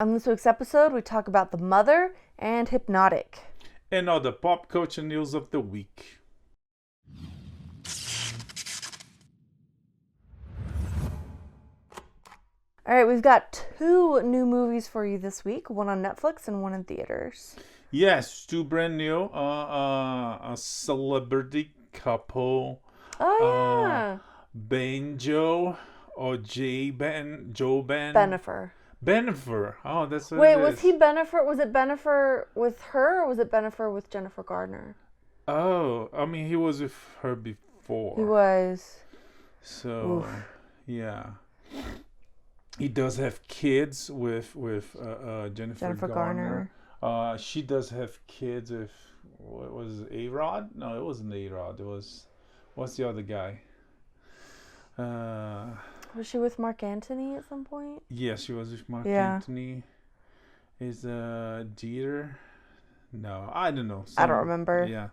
On this week's episode, we talk about The Mother and Hypnotic. And all the pop culture news of the week. All right, we've got two new movies for you this week, one on Netflix and one in theaters. Yes, two brand new. A celebrity couple. Oh, yeah. Banjo or Joe Bennifer. Bennifer. Oh, that's what Wait, it is. was he Bennifer? Was it Bennifer with her or was it Bennifer with Jennifer Garner? Oh, I mean, he was with her before. He was. So, yeah. He does have kids with Jennifer Garner. She does have kids with, what was it, A-Rod? No, it wasn't A-Rod. It was, what's the other guy? Was she with Mark Antony at some point? Yes, she was with Mark Yeah. Antony. Is Jeter? No, I don't know. I don't remember. Yeah,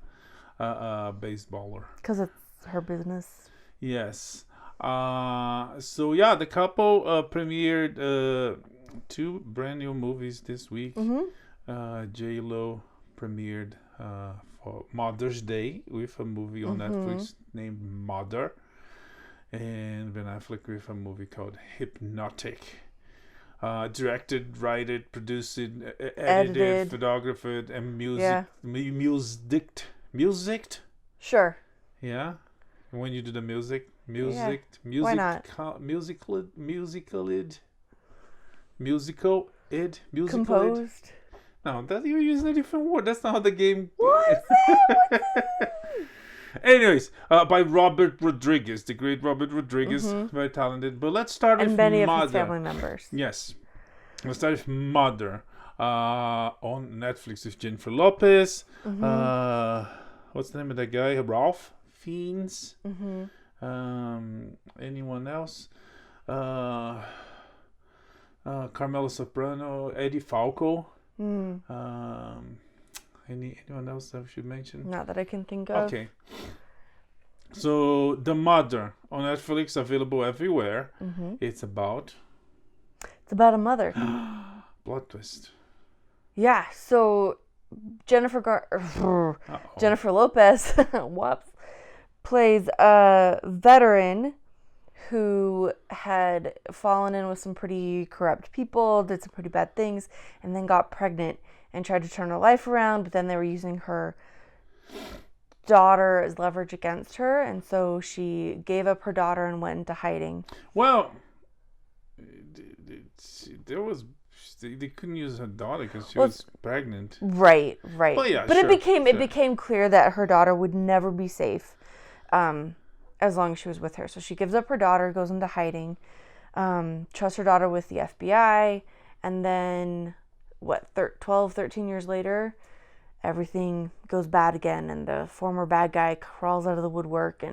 baseballer. Because it's her business. Yes. So yeah, the couple premiered two brand new movies this week. Mm-hmm. J-Lo premiered for Mother's Day with a movie on Netflix named Mother, and Ben Affleck with a movie called Hypnotic. Directed, written, produced, edited, photographed, and musiced. Sure. Yeah, and when you do the music, Why not? Composed. No, that you're using a different word. That's not how the game. What's it? Anyways, by Robert Rodriguez, the great Robert Rodriguez, very talented. But let's start with And many Mother. of his family members. Yes, let's start with Mother on Netflix with Jennifer Lopez. What's the name of that guy? Ralph Fiennes. Anyone else? Carmela Soprano, Eddie Falco. Anyone else that I should mention? Not that I can think of. Okay. So The Mother on Netflix, available everywhere. It's about a mother. plot twist. Yeah. So Jennifer Lopez, whoops, plays a veteran who had fallen in with some pretty corrupt people, did some pretty bad things, and then got pregnant and tried to turn her life around, but then they were using her daughter as leverage against her, and so she gave up her daughter and went into hiding. Well, they couldn't use her daughter because she was pregnant. Right. But yeah, it became clear that her daughter would never be safe as long as she was with her. So she gives up her daughter, goes into hiding, trusts her daughter with the FBI, and then 13 years later, everything goes bad again, and the former bad guy crawls out of the woodwork,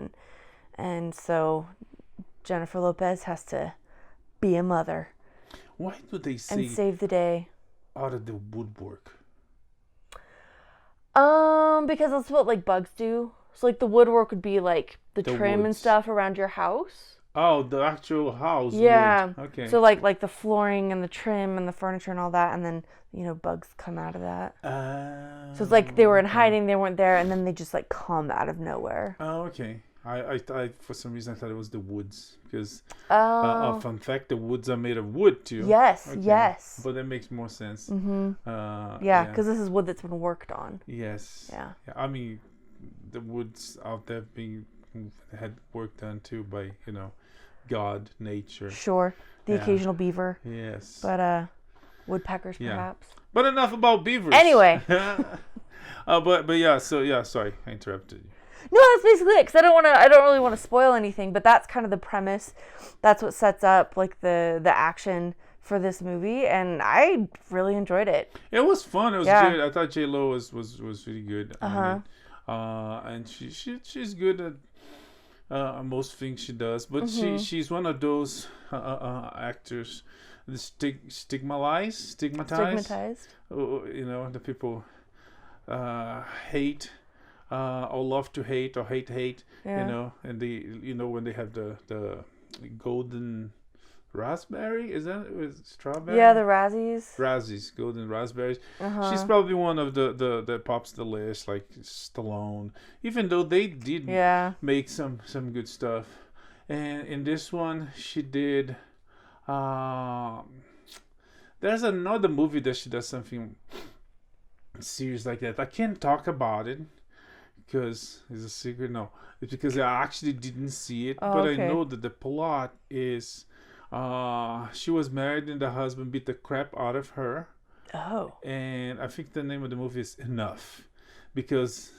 and so Jennifer Lopez has to be a mother. Why do they say and save the day? Out of the woodwork? Because that's what bugs do. So the woodwork would be the trim woods. and stuff around your house. Oh, the actual house. Yeah. Wood. Okay. So like the flooring and the trim and the furniture and all that, and then bugs come out of that. So it's they were in hiding, they weren't there, and then they just come out of nowhere. Oh, okay. I for some reason I thought it was the woods because fun fact, the woods are made of wood too. Yes, okay. yes. But that makes more sense. Yeah, because this is wood that's been worked on. Yes. Yeah. I mean, the woods out there had work done too by God, nature. Sure, the occasional beaver. Yes. But woodpeckers perhaps. But enough about beavers. Anyway. But yeah. So yeah. Sorry, I interrupted you. No, that's basically it. Because I don't really want to spoil anything. But that's kind of the premise. That's what sets up the action for this movie, and I really enjoyed it. It was fun. It was good. I thought J-Lo was really good. And she's good at most things she does. But she's one of those actors, stigmatized. The people hate. Or love to hate or hate, and they, when they have the golden raspberry. Is that with strawberry? Yeah, the Razzies. Razzies, golden raspberries. Uh-huh. She's probably one of the that pops the list, like Stallone. Even though they did make some good stuff, and in this one she did. There's another movie that she does something serious like that. I can't talk about it because it's a secret. No, it's because I actually didn't see it, but I know that the plot is. She was married and the husband beat the crap out of her. Oh. And I think the name of the movie is Enough, because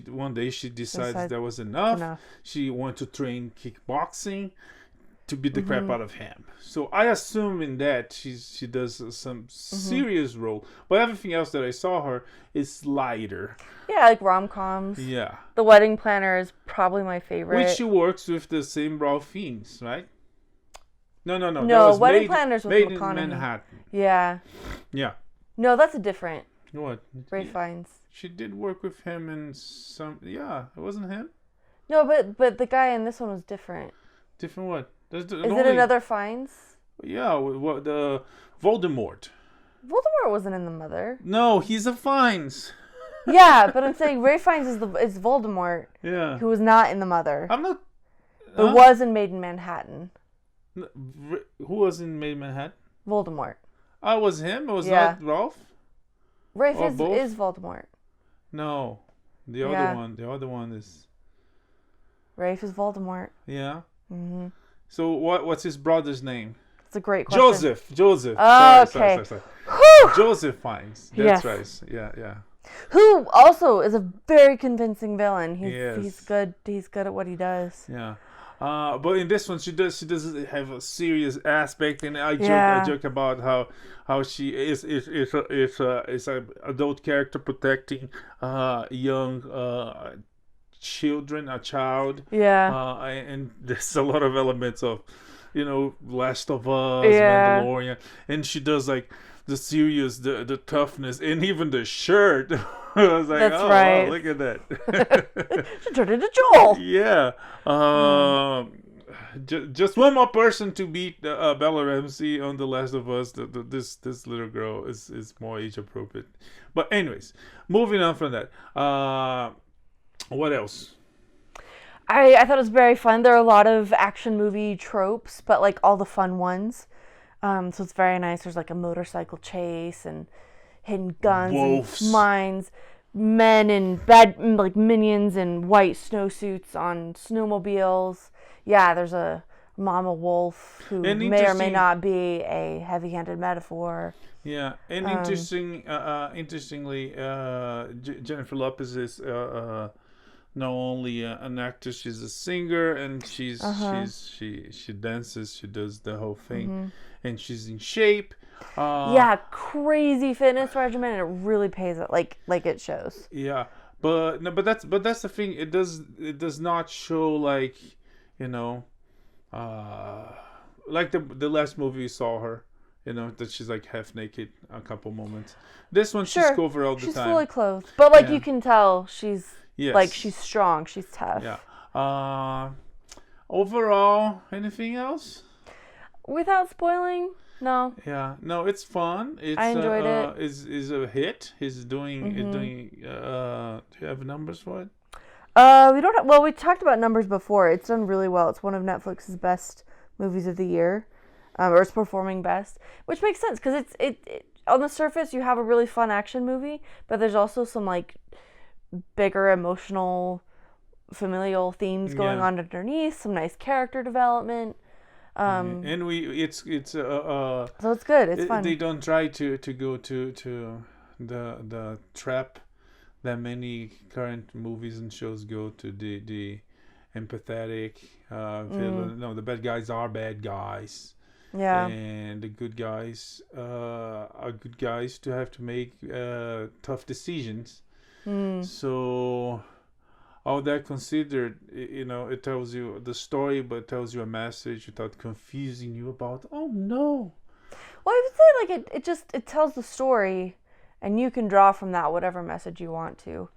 one day she decides that was enough. She wanted to train kickboxing to beat the crap out of him. So I assume in that she does some serious role, but everything else that I saw her is lighter. Yeah, like rom-coms. Yeah. The Wedding Planner is probably my favorite. Which she works with the same Ralph Fiennes, right? No. No, Wedding Planners was Made in McConaughey. Manhattan. Yeah. Yeah. No, that's a different. What? Ralph Fiennes. She did work with him in some. Yeah, it wasn't him. No, but the guy in this one was different. Different what? Is it another Fiennes? Yeah, what the Voldemort. Voldemort wasn't in The Mother. No, he's a Fiennes. Yeah, but I'm saying Ralph Fiennes is Voldemort. Yeah. Who was not in The Mother. I'm not. But was in Made in Manhattan. Who was in Made in Manhattan? Voldemort. Oh, it was him? It was not Ralph? Ralph is Voldemort. No. The other one. The other one is... Ralph is Voldemort. Yeah? Mm-hmm. So what's his brother's name? It's a great question. Joseph. Oh, sorry, okay. Sorry. Joseph Fiennes. That's right. Yeah. Who also is a very convincing villain. He's good. He's good at what he does. Yeah. But in this one, she does have a serious aspect, and I joke about how she is a adult character protecting young a child. Yeah. And there's a lot of elements of, Last of Us, Mandalorian, and she does like the serious, the toughness, and even the shirt. I was like, that's right. Wow, look at that. She turned into Joel. Yeah. Just one more person to beat Bella Ramsey on The Last of Us. This little girl is more age appropriate. But anyways, moving on from that. What else? I thought it was very fun. There are a lot of action movie tropes, but like all the fun ones. So it's very nice. There's like a motorcycle chase and hidden guns and mines, men and bad like minions in white snowsuits on snowmobiles. Yeah, there's a mama wolf who may or may not be a heavy-handed metaphor. Yeah, and interestingly, Jennifer Lopez is not only an actress, she's a singer, and she dances, she does the whole thing, and she's in shape. Crazy fitness regimen, and it really pays it, like it shows. Yeah, but that's the thing. It does not show like, like the last movie you saw her, that she's like half naked a couple moments. This one she's covered all the time. She's fully clothed, but like you can tell she's like she's strong, she's tough. Yeah. Overall, anything else? Without spoiling, no. Yeah, no, it's fun. I enjoyed it. Is a hit. He's doing. Do you have numbers for it? We don't have, well, we talked about numbers before. It's done really well. It's one of Netflix's best movies of the year, or it's performing best, which makes sense because it on the surface you have a really fun action movie, but there's also some like bigger emotional, familial themes going on underneath. Some nice character development. And it's so it's good. It's fun. They don't try to go to the trap that many current movies and shows go to, the empathetic villain. No, the bad guys are bad guys. Yeah. And the good guys are good guys to have to make tough decisions. So all that considered, it tells you the story, but it tells you a message without confusing you about, oh no. Well, I would say like it tells the story, and you can draw from that whatever message you want to,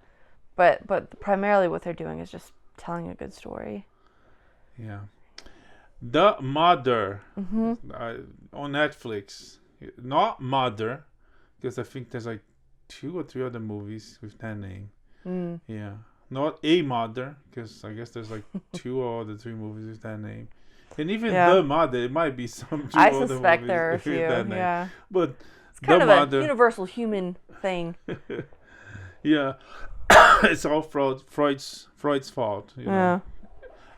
but primarily what they're doing is just telling a good story. Yeah. The Mother Mm-hmm. on Netflix. Not Mother, because I think there's like 2 or 3 other movies with that name. Mm. Yeah. Not A Mother, because I guess there's like 2 or the 3 movies with that name. And even Yeah. The Mother, it might be some 2 I other suspect movies there are a with few. that name. Yeah. But It's kind The of Mother, a universal human thing. yeah, it's all Freud's fault, you know. Yeah.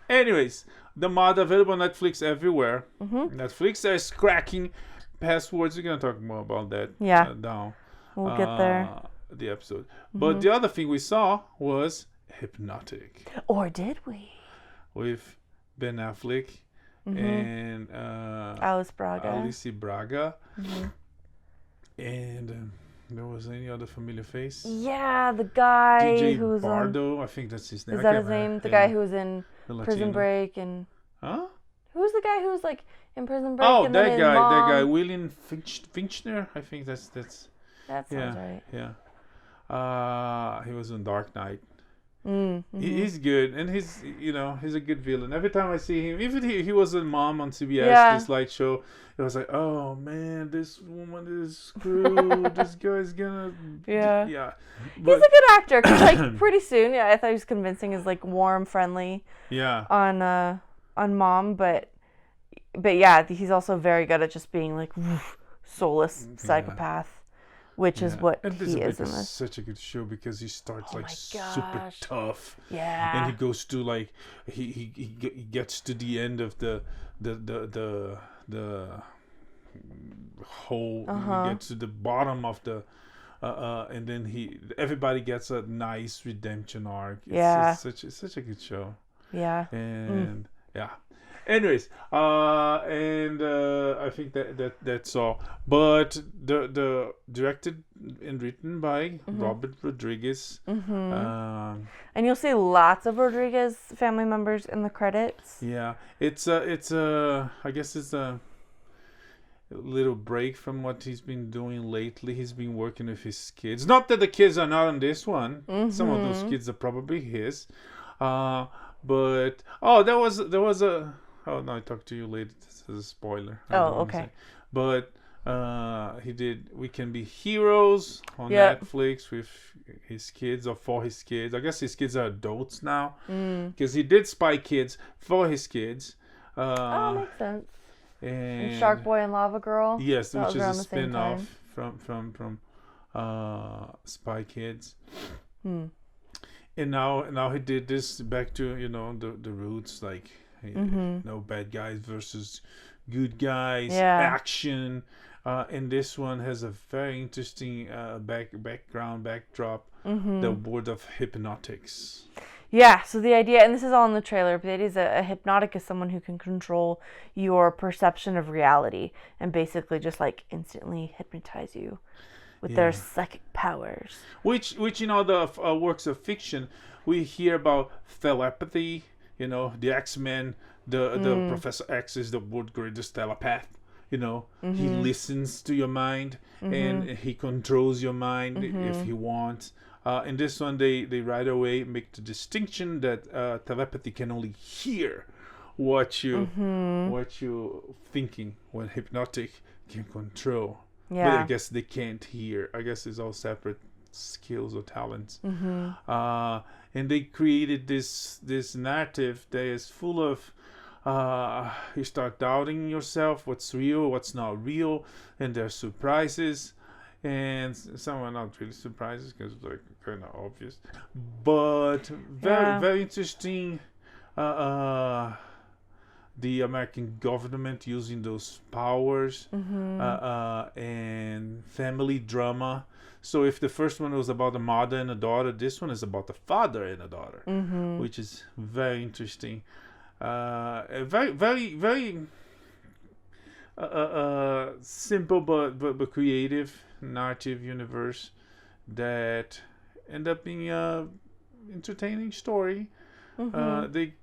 Anyways, The Mother available on Netflix everywhere. Mm-hmm. Netflix is cracking passwords. We're gonna talk more about that. Yeah. Down. We'll get there. The episode. But the other thing we saw was Hypnotic Or did we? with Ben Affleck and Alice Braga. Alice Braga. And there was any other familiar face? Yeah, the guy DJ who's Bardo, I think that's his name. is I that can't his name? remember. The guy who was in The Prison Latino. Break and Huh? who's the guy who was like in Prison Break? Oh, and then that his guy, mom? William Finchner. I think that's That sounds right. yeah. He was in Dark Knight. Mm-hmm. He's good, and he's a good villain. Every time I see him, even he was a mom on CBS, Yeah. this light show. It was like, oh man, this woman is screwed. This guy's gonna Yeah. yeah. He's But a good actor. 'Cause, like pretty soon, I thought he was convincing as like warm, friendly yeah. on Mom, but yeah, he's also very good at just being like soulless psychopath, which is what and he is in is this. such a good show because he starts Oh like my super gosh. tough, Yeah. and he goes to like he gets to the end of the hole. He gets to the bottom of the and then everybody gets a nice redemption arc. It's such a good show. Yeah. And yeah. Anyways, and I think that's all. But the directed and written by Robert Rodriguez. And you'll see lots of Rodriguez family members in the credits. Yeah, it's I guess it's a little break from what he's been doing lately. He's been working with his kids. Not that the kids are not on this one. Some of those kids are probably his. But there was a. Oh no, I talked to you later. This is a spoiler. I don't wanna Okay. say. But he did We Can Be Heroes on Yep. Netflix with his kids or for his kids. I guess his kids are adults now because he did Spy Kids for his kids. Makes sense. And Shark Boy and Lava Girl. yes, that which was is around a the same time. spin-off from Spy Kids. And now he did this back to the roots, like no bad guys versus good guys, action. And this one has a very interesting backdrop, the world of hypnotics. Yeah, so the idea, and this is all in the trailer, but the idea is a hypnotic is someone who can control your perception of reality and basically just like instantly hypnotize you with their psychic powers. Which the works of fiction, we hear about telepathy. The X-Men, the Professor X is the world's greatest telepath. He listens to your mind and he controls your mind if he wants. In this one, they right away make the distinction that telepathy can only hear what you thinking, when hypnotic can control. Yeah. But I guess they can't hear. I guess it's all separate skills or talents. And they created this narrative that is full of you start doubting yourself, what's real, what's not real, and there's surprises. And some are not really surprises because they're kind of obvious, but very interesting. The American government using those powers, and family drama. So if the first one was about a mother and a daughter, this one is about the father and a daughter, which is very interesting. Very very very simple but creative narrative universe that end up being a entertaining story. They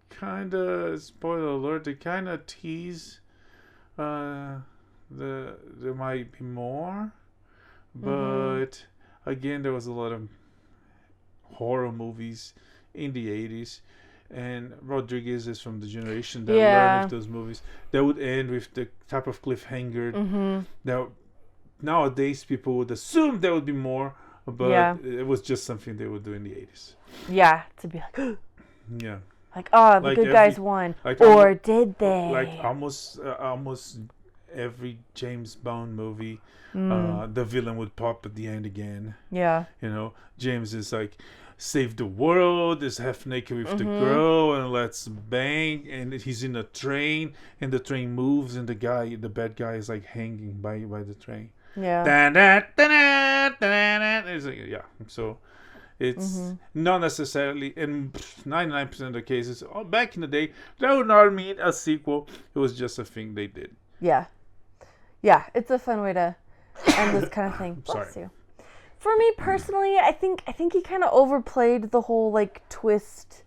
kind of, spoiler alert, they kind of tease there might be more, but again, there was a lot of horror movies in the 80s, and Rodriguez is from the generation that Yeah. learned with those movies. That would end with the type of cliffhanger that nowadays people would assume there would be more, but it was just something they would do in the 80s. Yeah, to be like, Yeah. like, oh, the Like good guys won. like Or did they? Like almost every James Bond movie, the villain would pop at the end again. Yeah. You know, James is like, save the world, is half naked with the girl, and let's bang. And he's in a train, and the train moves, and the bad guy is like hanging by the train. Yeah. It's like, yeah. So it's not necessarily, in 99% of the cases, back in the day, that would not mean a sequel. It was just a thing they did. Yeah. Yeah, it's a fun way to end this kind of thing. Bless you. For me personally, I think he kind of overplayed the whole like twist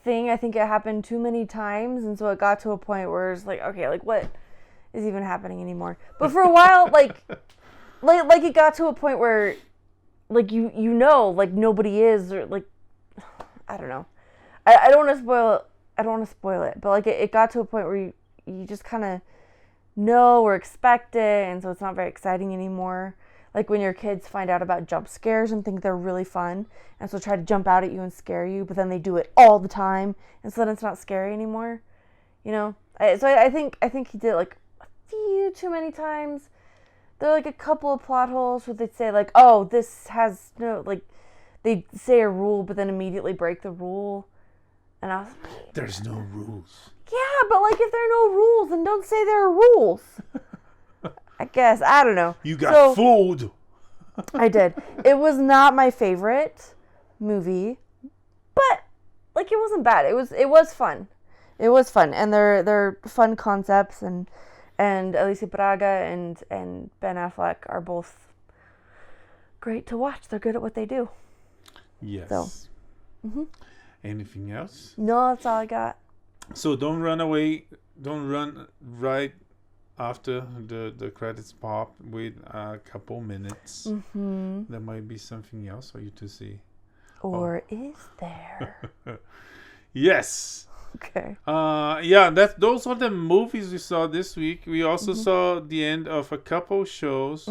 thing. I think it happened too many times, and so it got to a point where it's like, okay, like what is even happening anymore? But for a while, like it got to a point where like you know like nobody is, or like I don't know. I don't want to spoil it. I don't want to spoil it, but like it got to a point where you just kind of know or expect it, and so it's not very exciting anymore. Like when your kids find out about jump scares and think they're really fun, and so try to jump out at you and scare you, but then they do it all the time, and so then it's not scary anymore. You know? So I think he did it like a few too many times. There are like a couple of plot holes where they'd say like, oh, this has no, like, they say a rule but then immediately break the rule. And I was like, there's no rules. Yeah, but like if there are no rules, then don't say there are rules. I guess. I don't know. You got fooled. I did. It was not my favorite movie, but like it wasn't bad. It was fun. It was fun, and they're fun concepts, and Alicia Braga and Ben Affleck are both great to watch. They're good at what they do. Yes. So. Anything else? No, that's all I got. So don't run away. Don't run right after the credits pop with a couple minutes. There might be something else for you to see. Or is there? Yes. Okay. Yeah, those are the movies we saw this week. We also saw the end of a couple shows,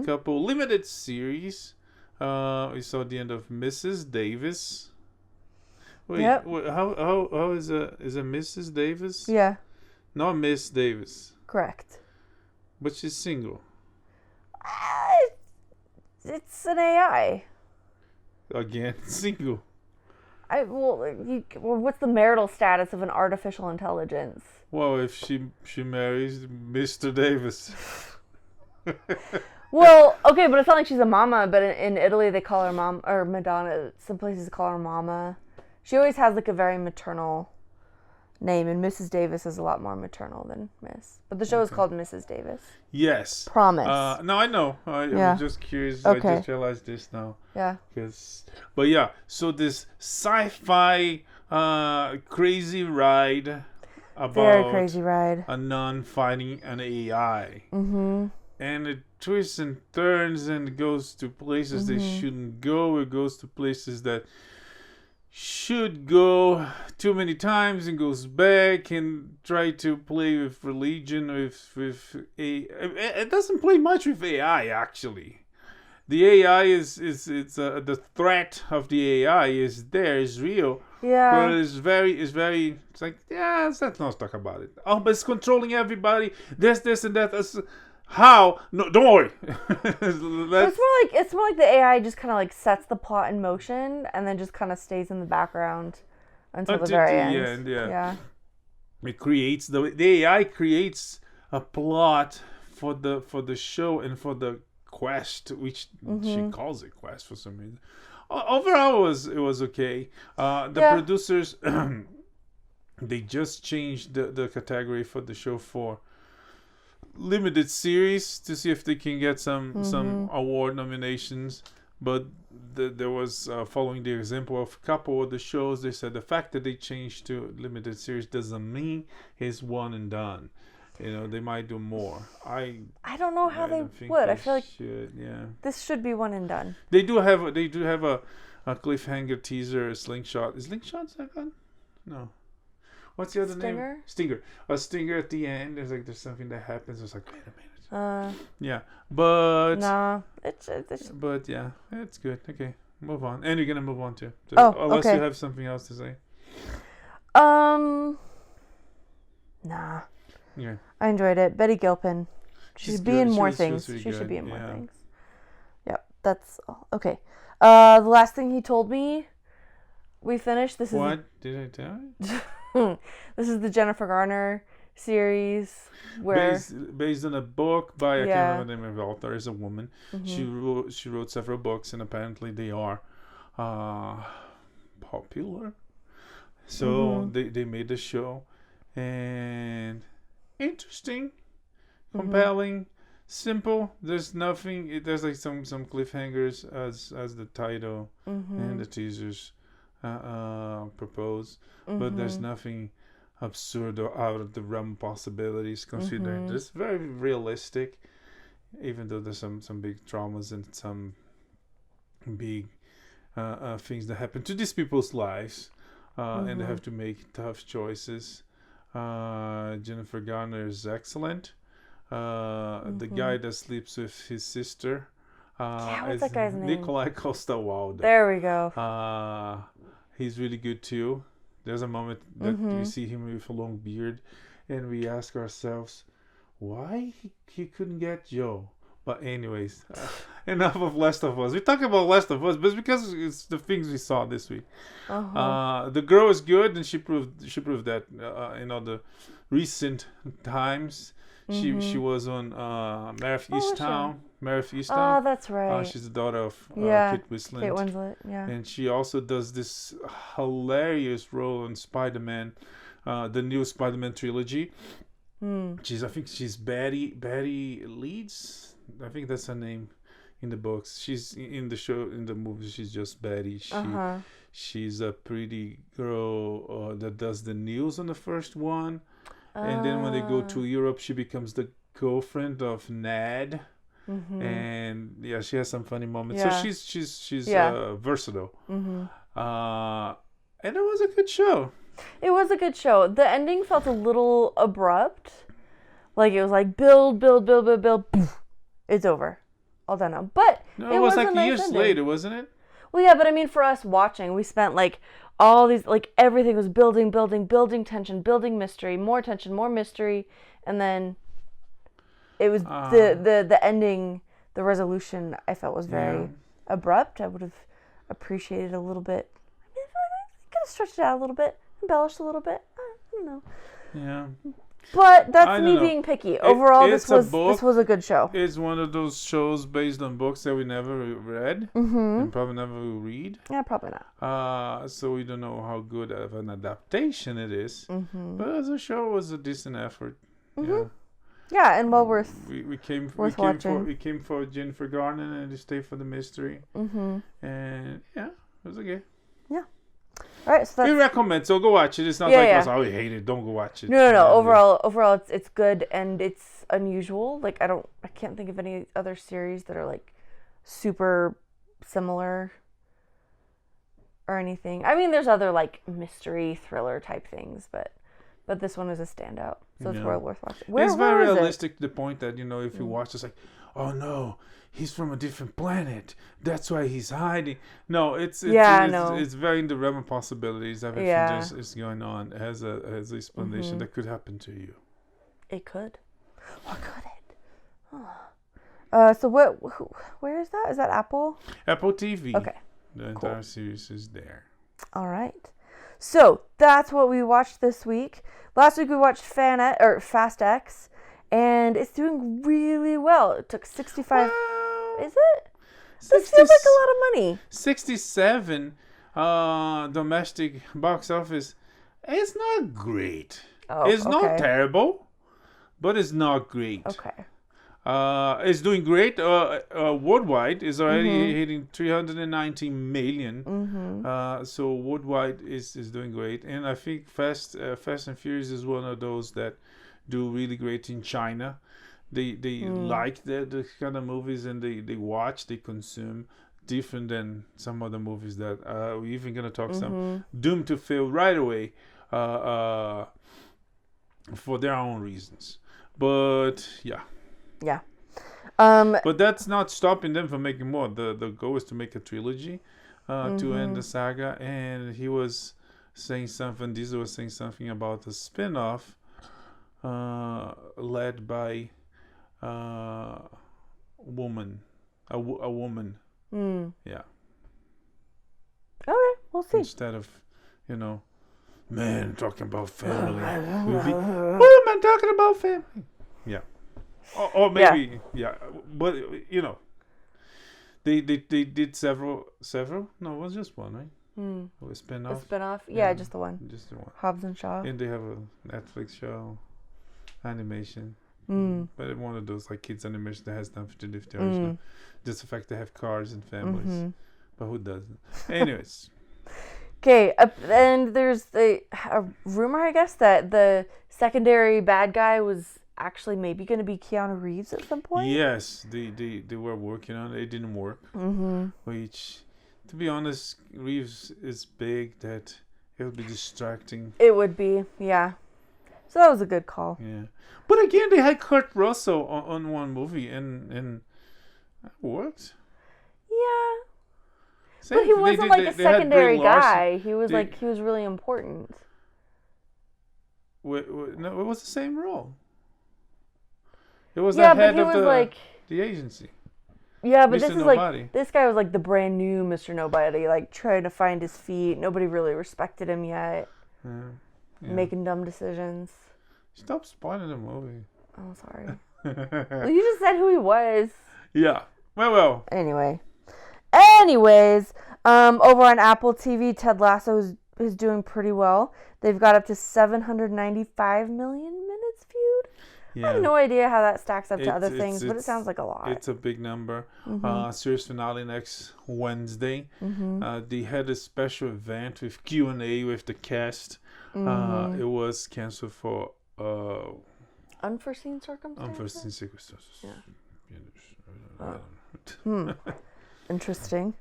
couple limited series. We saw the end of Mrs. Davis. Wait, how is it Mrs. Davis? Yeah. Not Miss Davis. Correct. But she's single. It's an AI. Again, single. What's the marital status of an artificial intelligence? Well, if she marries Mr. Davis. Well, okay, but it's not like she's a mama. But in Italy, they call her mom, or Madonna. Some places call her mama. She always has like a very maternal name, and Mrs. Davis is a lot more maternal than Miss. But the show is called Mrs. Davis. Yes. Promise. No, I know. I was just curious. Okay. I just realized this now. Yeah. But yeah, so this sci-fi crazy ride about very crazy ride. A nun fighting an AI. And it twists and turns and goes to places they shouldn't go. It goes to places that should go too many times and goes back and try to play with religion it doesn't play much with AI actually. The AI is the threat of the AI is real. Yeah. But it's like, yeah, let's not talk about it. Oh, but it's controlling everybody. This and that. How? No, don't worry. It's more like the AI just kind of like sets the plot in motion and then just kind of stays in the background until the very end. Yeah. It creates the AI creates a plot for the show and for the quest, which she calls it quest for some reason. Overall, it was okay. The producers they just changed the category for the show for limited series to see if they can get some award nominations, but there was following the example of a couple of the shows, they said the fact that they changed to limited series doesn't mean it's one and done. You know, they might do more. I don't know how they would. I feel like this should be one and done. They do have a a cliffhanger teaser, a slingshot. Is slingshot second? No. What's the other name? Stinger. A stinger at the end. There's something that happens. It's like, wait a minute. Yeah, but nah, but yeah, it's good. Okay, move on. And you're gonna move on too. So, unless you have something else to say. Nah. Yeah. I enjoyed it. Betty Gilpin. She should be in more things. She should be in more things. Yep, that's all. Okay. The last thing he told me, we finished. What did I tell you? This is the Jennifer Garner series where based on a book by I can't remember the name of the author. Is a woman. Mm-hmm. She wrote several books, and apparently they are popular. So they made the show, and interesting, compelling, simple. There's nothing. There's like some cliffhangers as the title and the teasers propose, but there's nothing absurd or out of the realm possibilities considering this very realistic, even though there's some big traumas and some big things that happen to these people's lives, and they have to make tough choices. Jennifer Garner is excellent. The guy that sleeps with his sister what's that guy's name? Nikolai Costa-Waldau. There we go. He's really good too. There's a moment that we see him with a long beard, and we ask ourselves why he couldn't get Joe. But anyways, enough of Last of Us. We talk about Last of Us, but it's because it's the things we saw this week. The girl is good, and she proved that in all the recent times. She was on Mare of Easttown. Oh, that's right. She's the daughter of Kate Winslet. Yeah. And she also does this hilarious role in Spider-Man, the new Spider-Man trilogy. I think she's Betty Leeds. I think that's her name in the books. She's in the show, in the movie. She's just Betty. She's a pretty girl that does the news on the first one. And then when they go to Europe, she becomes the girlfriend of Ned, and she has some funny moments. So she's versatile, and it was a good show. It was a good show. The ending felt a little abrupt, like it was like build, poof, it's over, all done now. But it was like years later, wasn't it? Well, yeah, but I mean, for us watching, we spent like all these, like everything was building tension, building mystery, more tension, more mystery, and then it was the ending, the resolution. I felt was very abrupt. I would have appreciated a little bit. I mean, I feel like I could have stretched it out a little bit, embellished a little bit. I don't know. Yeah. But that's me being picky. Overall, this was a good show. It's one of those shows based on books that we never read and probably never will read. Yeah, probably not. So we don't know how good of an adaptation it is. But as a show, it was a decent effort. Yeah, and well worth. We came watching. We came for Jennifer Garner and to stay for the mystery. And it was okay. Yeah. All right, so we recommend, so go watch it. It's not oh, we hate it, don't go watch it. No. Overall, it's good and it's unusual. Like I can't think of any other series that are like super similar or anything. I mean, there's other like mystery thriller type things, but this one is a standout, so it's well worth watching. It's very realistic to the point that if you watch, it's like, oh no, he's from a different planet. That's why he's hiding. No, it's very in the realm of possibilities. Everything just is going on. It has an explanation that could happen to you. It could. What could it? Oh. So where is that? Is that Apple? Apple TV. Okay. The entire series is there. All right. So that's what we watched this week. Last week we watched Fast X, and it's doing really well. It took 65. Is it? This feels like a lot of money. 67 domestic box office. It's not great. It's not terrible, but it's not great. Okay. It's doing great. Worldwide is already hitting 390 million. So worldwide is doing great, and I think Fast and Furious is one of those that do really great in China. They like the kind of movies, and they watch, they consume. different than some other movies that we're even gonna talk some doomed to fail right away for their own reasons. But yeah. Yeah. But that's not stopping them from making more. The goal is to make a trilogy to end the saga. And he was saying something, Diesel was saying something about a spin-off led by a woman. A woman. Yeah. Okay, we'll see. Instead of, man talking about family. Woman talking about family. Yeah. Or maybe, but they did several. No, it was just one, right? A spin-off. A spin-off, yeah, just the one. Just the one. Hobbs and Shaw. And they have a Netflix show, animation, but one of those like kids animation that has nothing to do with the original. Just the fact they have cars and families, but who doesn't? Anyways. Okay, and there's a rumor, I guess, that the secondary bad guy was actually maybe going to be Keanu Reeves at some point. Yes, they were working on it. It didn't work. Which, to be honest, Reeves is big that it would be distracting. It would be, yeah. So that was a good call. Yeah, but again, they had Kurt Russell on one movie, and that worked. Yeah. But he wasn't like a secondary guy. He was he was really important. No, it was the same role. It was the head of the agency. Yeah, but Mr. this is Nobody. this guy was like the brand new Mr. Nobody, like trying to find his feet. Nobody really respected him yet. Yeah. Making dumb decisions. Stop spoiling the movie. Oh, sorry. Well, you just said who he was. Yeah. Well. Anyways, over on Apple TV, Ted Lasso is doing pretty well. They've got up to 795 million minutes viewed. Yeah. I have no idea how that stacks up to other things, but it sounds like a lot. It's a big number. Series finale next Wednesday. They had a special event with Q&A with the cast. It was canceled for unforeseen circumstances. Unforeseen circumstances. Yeah. Interesting.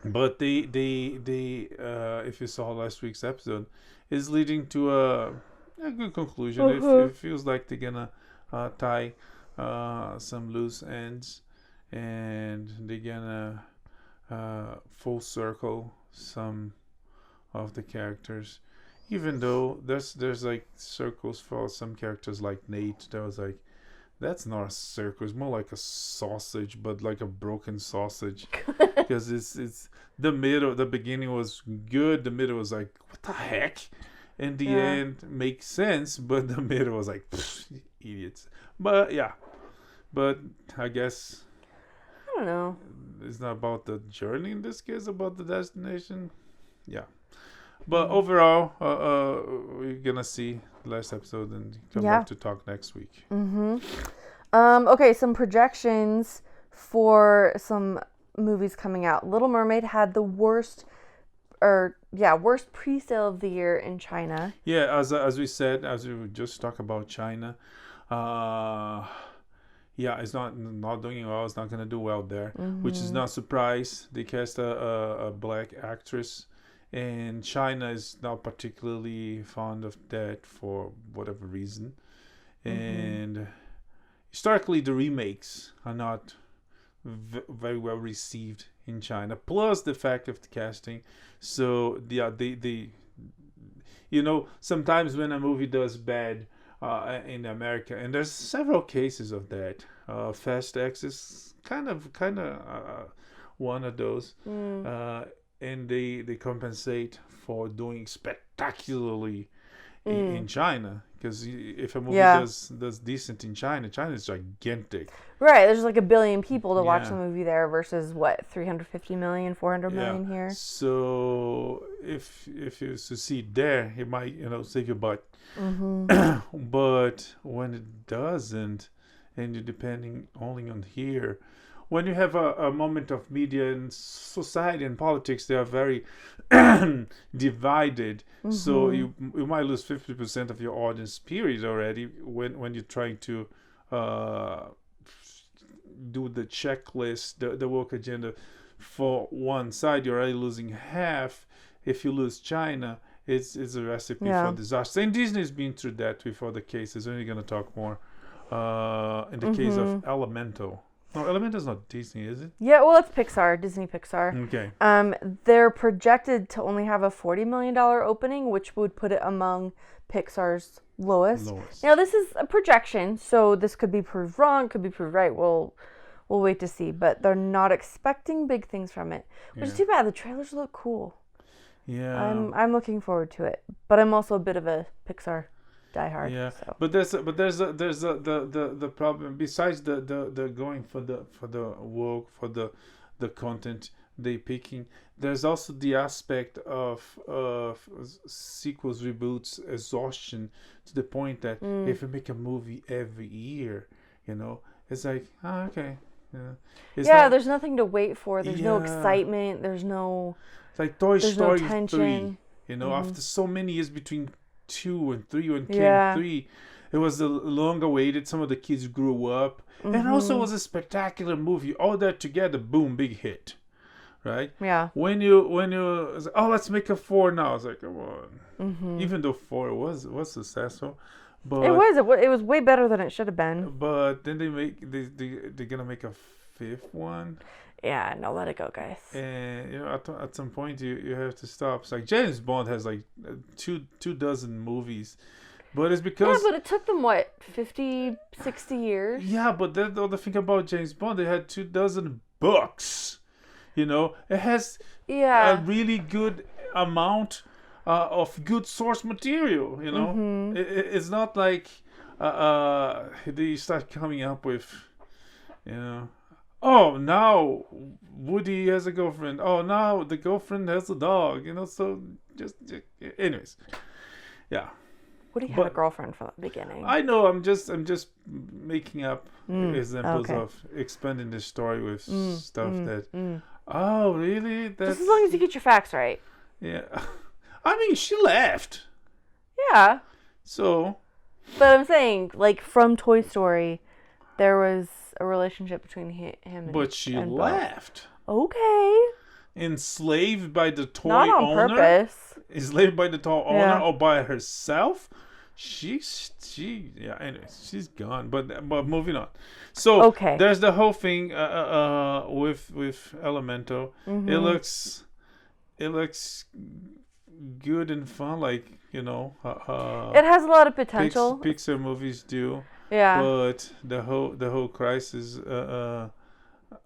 But they if you saw last week's episode, is leading to a good conclusion. It feels like they're gonna tie some loose ends, and they're gonna full circle some of the characters. Even though there's like circles for some characters like Nate, that was like, that's not a circle. It's more like a sausage, but like a broken sausage. Because it's the middle. The beginning was good. The middle was like, what the heck? And the end makes sense, but the middle was like, idiots. But yeah, but I guess I don't know. It's not about the journey in this case. About the destination. Yeah. But overall, we're gonna see the last episode and come back to talk next week. Okay, some projections for some movies coming out. Little Mermaid had the worst pre-sale of the year in China. Yeah, as we said, as we just talked about China, it's not doing well. It's not gonna do well there, which is not a surprise. They cast a black actress. And China is not particularly fond of that for whatever reason. And historically, the remakes are not very well received in China. Plus the fact of the casting. So they sometimes when a movie does bad in America, and there's several cases of that. Fast X is kind of one of those. And they compensate for doing spectacularly in China, because if a movie does decent in China is gigantic. Right, there's like 1 billion people to watch the movie there versus 350 million, 400 million here. So if you succeed there, it might save your butt. But when it doesn't, and you're depending only on here. When you have a moment of media and society and politics, they are very divided. So you might lose 50% of your audience period already when you're trying to do the checklist, the woke agenda for one side, you're already losing half. If you lose China, it's a recipe for disaster. And Disney's been through that with other cases. We're going to talk more in the case of Elemental. No, Elemental's not Disney, is it? Yeah, well, it's Pixar, Disney Pixar. Okay. They're projected to only have a $40 million opening, which would put it among Pixar's lowest. Now, this is a projection, so this could be proved wrong, could be proved right. We'll wait to see. But they're not expecting big things from it, which is too bad. The trailers look cool. Yeah. I'm looking forward to it, but I'm also a bit of a Pixar diehard. Yeah, so. but there's the problem. Besides the going for the woke, for the content they picking, there's also the aspect of sequels, reboots, exhaustion, to the point that if you make a movie every year, it's like, okay. Yeah, there's nothing to wait for. There's no excitement. There's no. It's like Toy Story no tension. 3. After so many years between 2 and 3, when came 3, it was the long awaited. Some of the kids grew up, and also it was a spectacular movie. All that together, boom, big hit, right? Yeah. When you let's make a 4 now. I was like, come on. Even though 4 was successful, but it was way better than it should have been. But then they're gonna make a 5th one. Yeah, no, let it go, guys. And at some point you have to stop. It's like James Bond has like two dozen movies, but it's because but it took them 50, 60 years. Yeah, but that's the other thing about James Bond. They had 24 books. It has a really good amount of good source material. It's not like they start coming up with oh, now Woody has a girlfriend. Oh, now the girlfriend has a dog. So just anyways, yeah. Woody had a girlfriend from the beginning. I know. I'm just making up examples of expanding the story with stuff that. Oh, really? Just as long as you get your facts right. Yeah, I mean, she left. Yeah. So. But I'm saying, like, from Toy Story, there was a relationship between him and. But she left. Okay. Enslaved by the toy owner. Not on purpose. Enslaved by the toy owner or by herself. Anyways, she's gone. But moving on. So there's the whole thing with Elemental. It looks good and fun, like it has a lot of potential. Pixar movies do. Yeah. But the whole crisis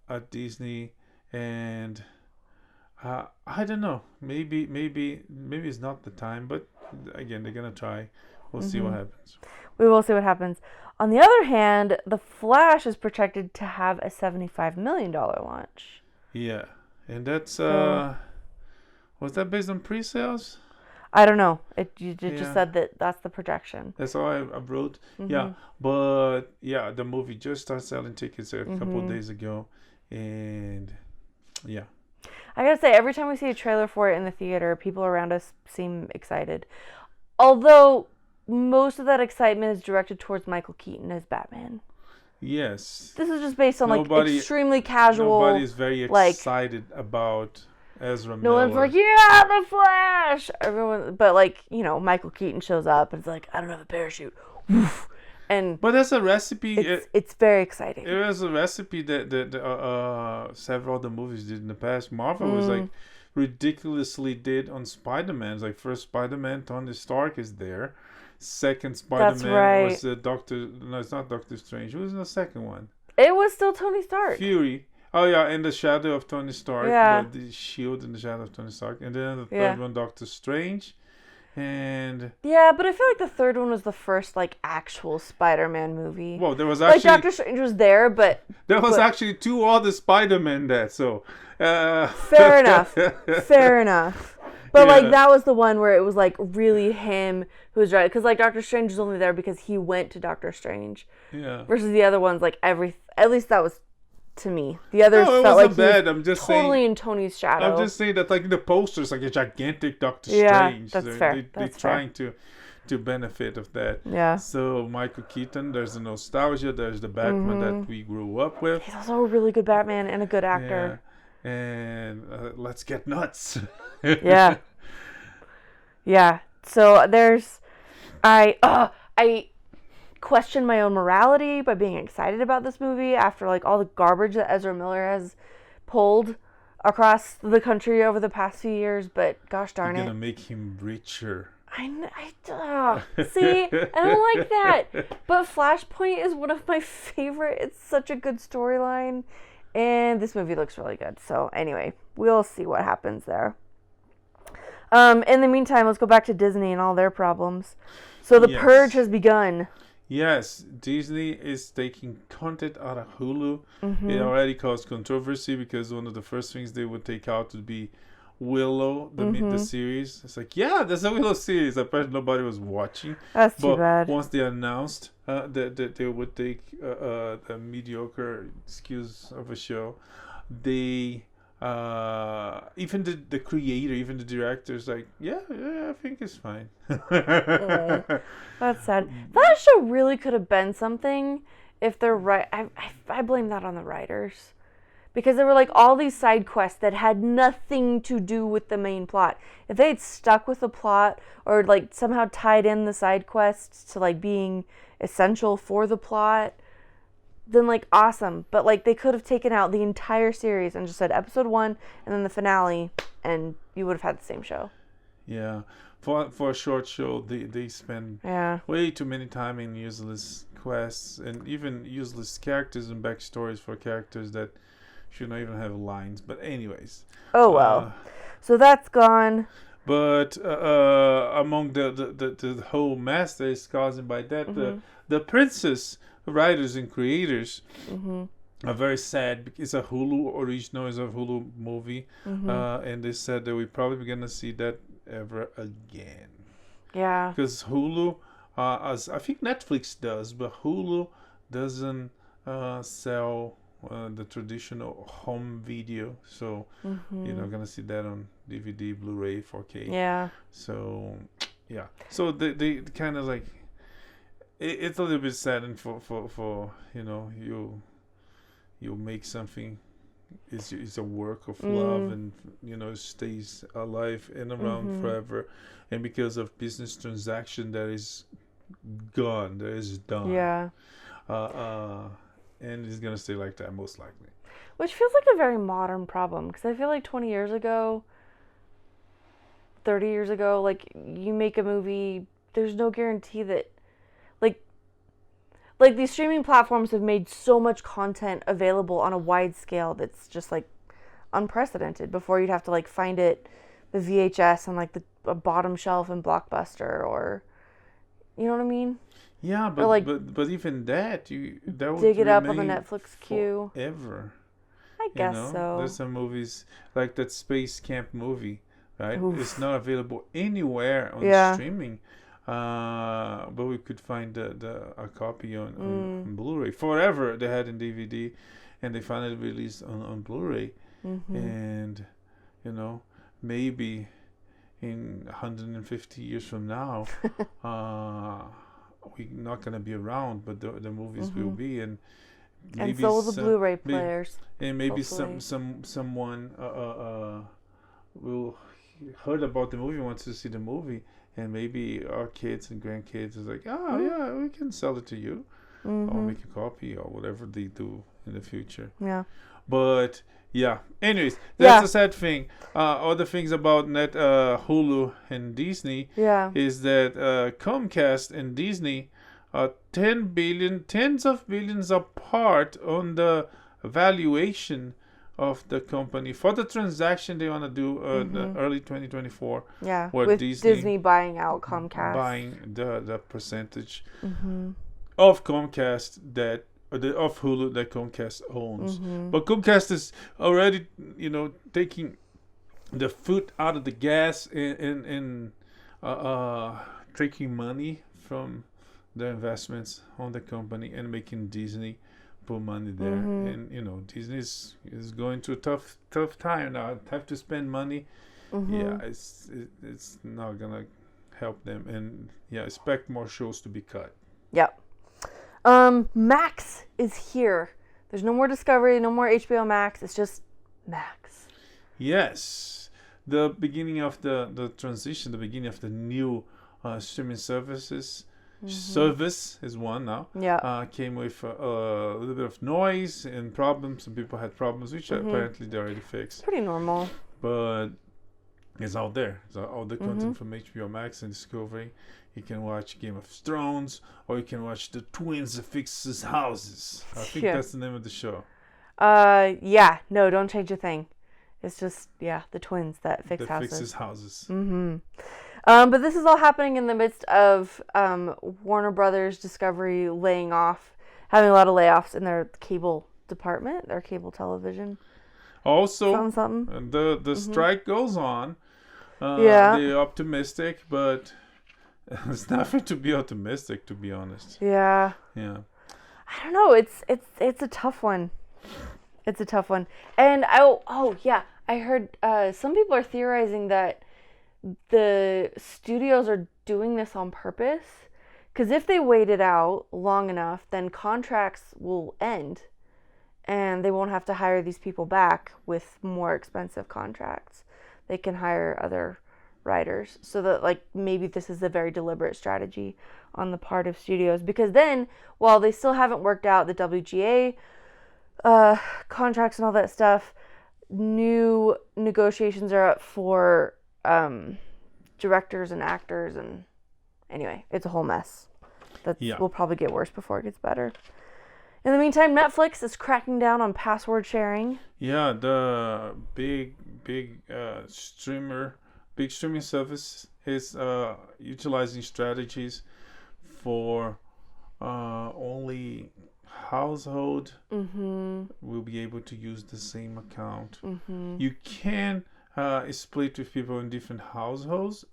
at Disney, and I don't know. Maybe it's not the time. But again, they're gonna try. We'll see what happens. We will see what happens. On the other hand, The Flash is projected to have a $75 million launch. Yeah, and that's was that based on pre-sales? I don't know. It just said that's the projection. That's all I wrote. Yeah, but the movie just started selling tickets a couple of days ago, and yeah. I gotta say, every time we see a trailer for it in the theater, people around us seem excited. Although most of that excitement is directed towards Michael Keaton as Batman. Yes. This is just based on extremely casual. Nobody's very excited about Ezra Miller. No one's like, yeah, The Flash. Everyone, but Michael Keaton shows up and it's like, I don't have a parachute. But that's a recipe. It's very exciting. It was a recipe that several other movies did in the past. Marvel was like ridiculously did on Spider-Man. It's like first Spider-Man, Tony Stark is there. Second Spider-Man was Doctor. No, it's not Doctor Strange. Who was in the second one? It was still Tony Stark. Fury. Oh yeah, in the shadow of Tony Stark. Yeah. The shield in the shadow of Tony Stark, and then the third one, Doctor Strange. And yeah, but I feel like the third one was the first actual Spider-Man movie. Well, there was actually Doctor Strange was there, but there was actually 2 other Spider-Men there. So fair enough. Fair enough. But that was the one where it was really him who was right, because Doctor Strange was only there because he went to Doctor Strange. Yeah. Versus the other ones, at least that was to me. The others felt like bad. I'm just totally saying, in Tony's shadow. I'm just saying that in the posters, a gigantic Doctor Strange. That's fair. They're trying to benefit of that. Yeah. So Michael Keaton, there's the nostalgia, there's the Batman that we grew up with. He's also a really good Batman and a good actor. Yeah. and let's get nuts. Yeah. Yeah. So I question my own morality by being excited about this movie after like all the garbage that Ezra Miller has pulled across the country over the past few years. But gosh darn You're it, gonna make him richer. See, I don't like that. But Flashpoint is one of my favorite. It's such a good storyline, and this movie looks really good. So anyway, we'll see what happens there. In the meantime, let's go back to Disney and all their problems. So the purge has begun. Yes, Disney is taking content out of Hulu. Mm-hmm. It already caused controversy because one of the first things they would take out would be Willow, the series. It's like, yeah, there's a Willow series. Apparently nobody was watching. That's too bad. Once they announced that they would take a mediocre excuse of a show, they even the creator, even the director is like, yeah, I think it's fine. That's sad. That show really could have been something if they're right. I blame that on the writers. Because there were like all these side quests that had nothing to do with the main plot. If they had stuck with the plot or like somehow tied in the side quests to like being essential for the plot, then like awesome. But like they could have taken out the entire series and just said episode 1 and then the finale, and you would have had the same show. Yeah. For a short show, they spend way too many time in useless quests and even useless characters and backstories for characters that should not even have lines. But anyways. Oh well. So that's gone. But among the whole mess that is caused by that, the princess writers and creators are very sad. It's a Hulu original, it's a Hulu movie, and they said that we're probably gonna see that ever again. Yeah. Because Hulu, as I think Netflix does, but Hulu doesn't sell the traditional home video, so you're not gonna see that on DVD, Blu-ray, 4K. Yeah. So yeah. So they kind of like it's a little bit saddened for you make something is a work of love and stays alive and around forever, and because of business transaction that is gone, that is done. Yeah. And it's gonna stay like that most likely. Which feels like a very modern problem, because I feel like 20 years ago, 30 years ago, like you make a movie, there's no guarantee that like these streaming platforms have made so much content available on a wide scale that's just like unprecedented. Before you'd have to like find it, the VHS on like a bottom shelf in Blockbuster, or you know what I mean? Yeah, but like, but even that would dig it up on the Netflix queue forever. I guess so. There's some movies like that Space Camp movie, right? Oof. It's not available anywhere on streaming. But we could find a copy on Blu-ray. Forever they had in DVD, and they finally released on Blu-ray. And maybe in 150 years from now, we're not gonna be around, but the movies will be, and maybe so will the Blu-ray players. And maybe someone will heard about the movie, wants to see the movie. And maybe our kids and grandkids is like, yeah, we can sell it to you, or make a copy, or whatever they do in the future. Yeah. But yeah. Anyways, that's a sad thing. Other things about Hulu and Disney is that Comcast and Disney are tens of billions apart on the valuation of the company for the transaction they want to do early 2024. Yeah, with Disney buying out Comcast. Buying the percentage of Comcast of Hulu that Comcast owns. But Comcast is already, taking the foot out of the gas and taking money from their investments on the company and making Disney put money there. And Disney is going through a tough time now. Have to spend money. Yeah, it's not gonna help them. And expect more shows to be cut. Yep. Max is here. There's no more Discovery, no more HBO Max. It's just Max. Yes. The beginning of the transition, the beginning of the new streaming services. Service is one now. Yeah. Came with a little bit of noise and problems. Some people had problems, which apparently they already fixed. Pretty normal. But it's out there. So all the content from HBO Max and Discovery. You can watch Game of Thrones, or you can watch The Twins That Fixes Houses. I think that's the name of the show. Yeah. No, don't change a thing. It's just, the twins that fixes houses. Mm-hmm. But this is all happening in the midst of Warner Brothers Discovery having a lot of layoffs in their cable department, their cable television. Also, something. The strike goes on. They're optimistic, but it's nothing to be optimistic, to be honest. Yeah. Yeah. I don't know. It's a tough one. It's a tough one. And I heard some people are theorizing that the studios are doing this on purpose, because if they wait it out long enough, then contracts will end and they won't have to hire these people back with more expensive contracts. They can hire other writers, so that maybe this is a very deliberate strategy on the part of studios, because then while they still haven't worked out the WGA contracts and all that stuff, new negotiations are up for directors and actors, and anyway, it's a whole mess. Will probably get worse before it gets better. In the meantime, Netflix is cracking down on password sharing. Yeah, the big streaming service is utilizing strategies for only household will be able to use the same account. You can split with people in different households,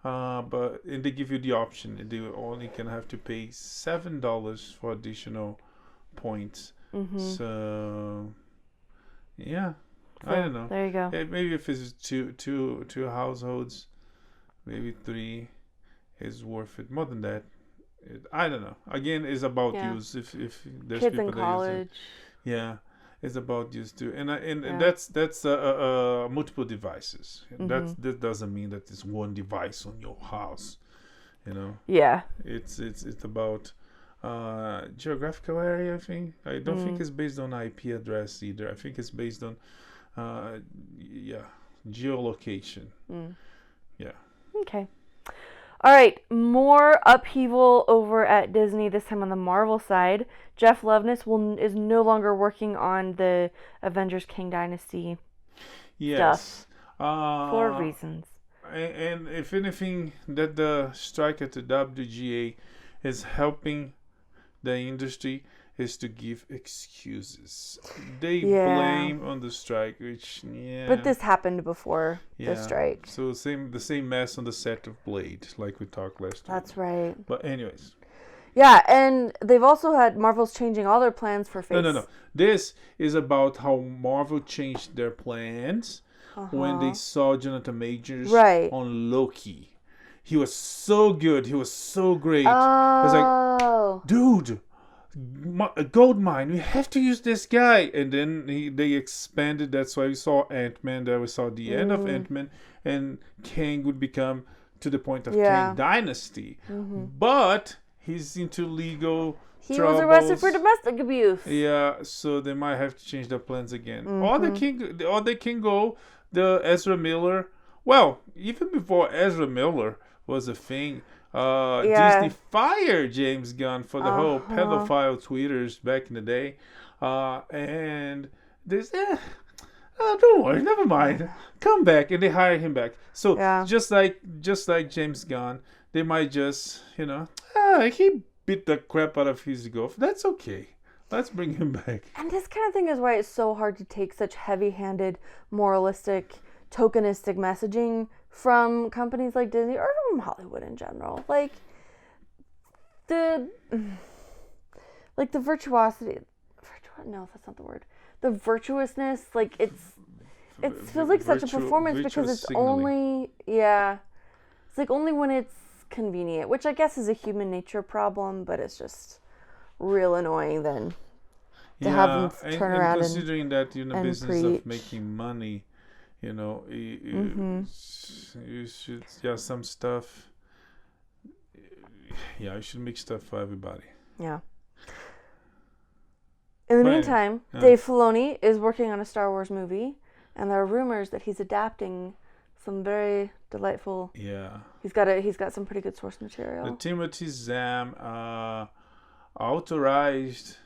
but they give you the option. They only can have to pay $7 for additional points. So, yeah, I don't know. There you go. Maybe if it's two households, maybe 3 is worth it. More than that, I don't know. Again, it's about use. If there's kids people in college, it's about use too. And that's multiple devices. That doesn't mean that it's one device on your house. Yeah. It's about geographical area. I think. I don't think it's based on IP address either. I think it's based on geolocation. Yeah. Okay. All right, more upheaval over at Disney, this time on the Marvel side. Jeff Loveness is no longer working on the Avengers Kang Dynasty stuff for reasons. And if anything, that the strike at the WGA is helping the industry is to give excuses. They blame on the strike, which But this happened before the strike. So the same mess on the set of Blade, like we talked last time. That's right. But anyways. Yeah, and they've also had Marvel's changing all their plans for Phase. No. This is about how Marvel changed their plans when they saw Jonathan Majors on Loki. He was so good. He was so great. Oh. It's like, dude, a gold mine, we have to use this guy. And then they expanded. That's why we saw Ant-Man. There we saw the end of Ant-Man, and Kang would become to the point of Kang Dynasty. But he's into legal troubles. Was arrested for domestic abuse. Yeah, so they might have to change their plans again. Or they can go the Ezra Miller. Well, even before Ezra Miller was a thing, Disney fired James Gunn for the whole pedophile tweeters back in the day, and they said, don't worry, never mind, come back, and they hired him back. So just like James Gunn, they might just he beat the crap out of his ego. That's okay. Let's bring him back. And this kind of thing is why it's so hard to take such heavy-handed, moralistic, tokenistic messaging from companies like Disney or from Hollywood in general. Like the virtuosity. No, that's not the word. The virtuousness, it feels like such a performance because it's only it's like only when it's convenient, which I guess is a human nature problem, but it's just real annoying then. to have them and turn around considering that you're in the and business preach. of making money, you know, you should, some stuff. Yeah, you should make stuff for everybody. Yeah. In the But, meantime, yeah. Dave Filoni is working on a Star Wars movie, and there are rumors that he's adapting some very delightful. Yeah. He's got some pretty good source material. The Timothy Zahn authorized